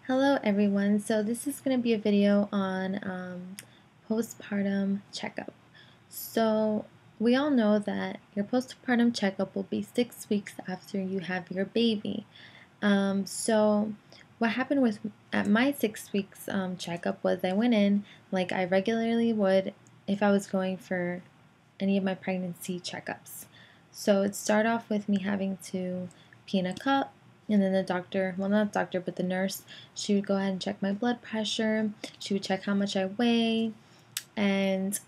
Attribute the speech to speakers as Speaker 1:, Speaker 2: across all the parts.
Speaker 1: Hello everyone, so this is going to be a video on postpartum checkup. So we all know that your postpartum checkup will be 6 weeks after you have your baby. So what happened with at my 6 weeks checkup was I went in like I regularly would if I was going for any of my pregnancy checkups. So it started off with me having to pee in a cup, and then the doctor, well, not doctor, but the nurse, she would go ahead and check my blood pressure. She would check how much I weigh, and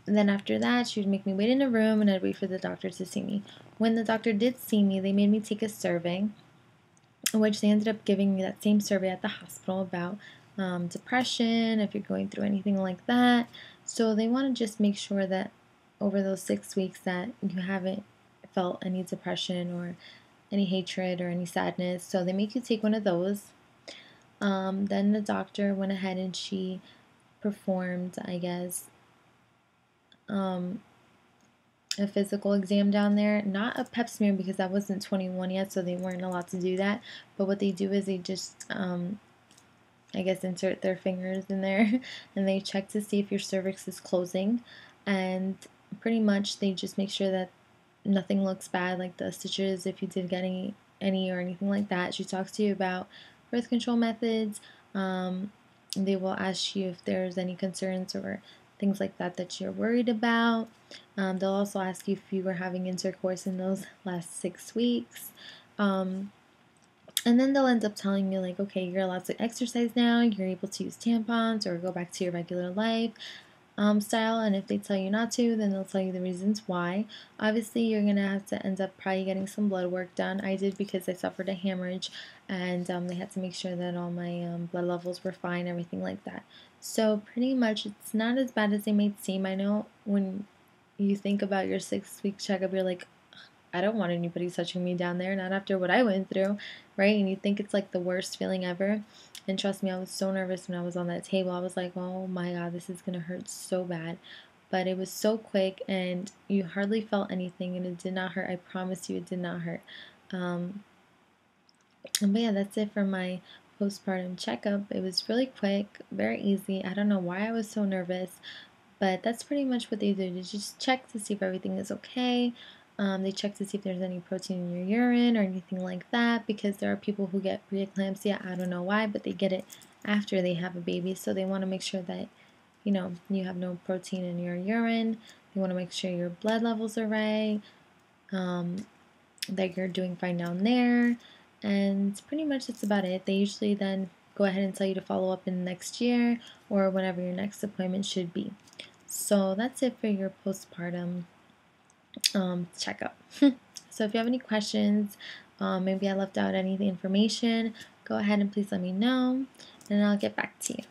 Speaker 1: then after that, she would make me wait in a room, and I'd wait for the doctor to see me. When the doctor did see me, they made me take a survey, which they ended up giving me that same survey at the hospital about depression, if you're going through anything like that. So they want to just make sure that over those 6 weeks that you haven't felt any depression or any hatred or any sadness. So they make you take one of those. Then the doctor went ahead and she performed, I guess, a physical exam down there. Not a pap smear because I wasn't 21 yet, so they weren't allowed to do that. But what they do is they just, I guess, insert their fingers in there and they check to see if your cervix is closing. And pretty much they just make sure that nothing looks bad, like the stitches, if you did get any or anything like that. She talks to you about birth control methods. They will ask you if there's any concerns or things like that that you're worried about. They'll also ask you if you were having intercourse in those last 6 weeks. And then they'll end up telling you, like, okay, you're allowed to exercise now, you're able to use tampons or go back to your regular life style. And if they tell you not to, then they'll tell you the reasons why. Obviously, you're going to have to end up probably getting some blood work done. I did because I suffered a hemorrhage, and they had to make sure that all my blood levels were fine, everything like that. So pretty much it's not as bad as they may seem. I know when you think about your 6 week checkup, you're like, I don't want anybody touching me down there, not after what I went through, right? And you think it's like the worst feeling ever. And trust me, I was so nervous when I was on that table. I was like, oh my God, this is gonna hurt so bad. But it was so quick and you hardly felt anything and it did not hurt. I promise you it did not hurt. But yeah, that's it for my postpartum checkup. It was really quick, very easy. I don't know why I was so nervous, but that's pretty much what they do. They just check to see if everything is okay. They check to see if there's any protein in your urine or anything like that, because there are people who get preeclampsia. I don't know why, but they get it after they have a baby. So they want to make sure that, you have no protein in your urine. They want to make sure your blood levels are right, that you're doing fine down there. And pretty much that's about it. They usually then go ahead and tell you to follow up in the next year or whenever your next appointment should be. So that's it for your postpartum checkup. So if you have any questions, maybe I left out any of the information, go ahead and please let me know, and I'll get back to you.